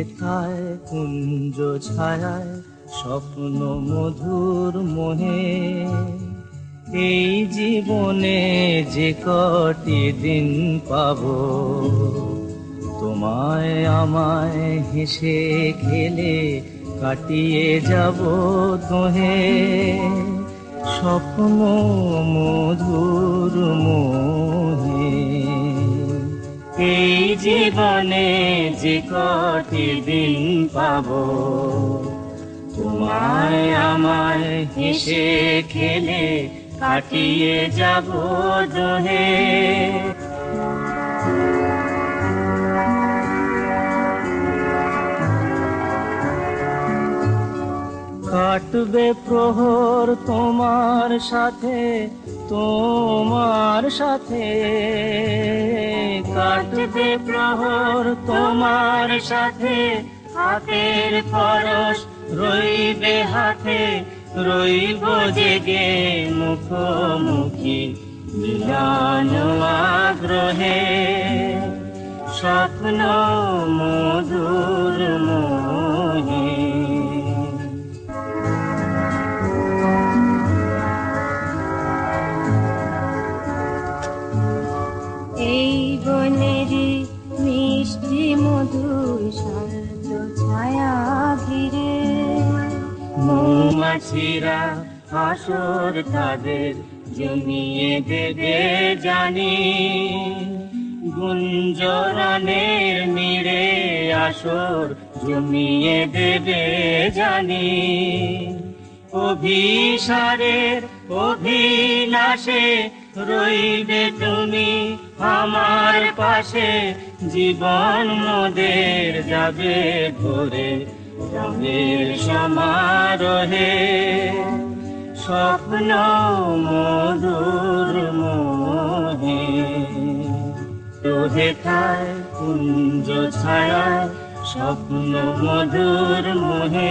হেথায় কুঞ্জ ছায়ায় স্বপ্ন মধুর মোহে এই জীবনে যে কটি দিন পাবো তোমায় আমায় হেসে খেলে কাটিয়ে যাব তোহে স্বপ্ন মধুর মোহে এই জীবনে যে কটি দিন পাবো তোমায় আমায় হেসে খেলে কাটিয়ে যাব দোহে কাটবে প্রহর তোমার সাথে কাটবে প্রহর তোমার সাথে হাতের পরশ রইবে হাতে রইব জেগে মুখোমুখি মিলন আগ্রহে স্বপ্ন মধুর মোহে এই বনেরই মিষ্টি মধুর শান্ত ছায়া ঘিরে মৌমাছিরা আসর তাদের জমিয়ে দেবে জানি গুঞ্জরণের নীড়ে আসর জমিয়ে দেবে জানি অভিসারের অভিলাষে রইবে তুমি আমার পাশে জীবন মোদের যাবে ভরে রঙের সমারোহে স্বপ্ন মধুর মোহে হেথায় কুঞ্জ ছায়ায় স্বপ্ন মধুর মোহে।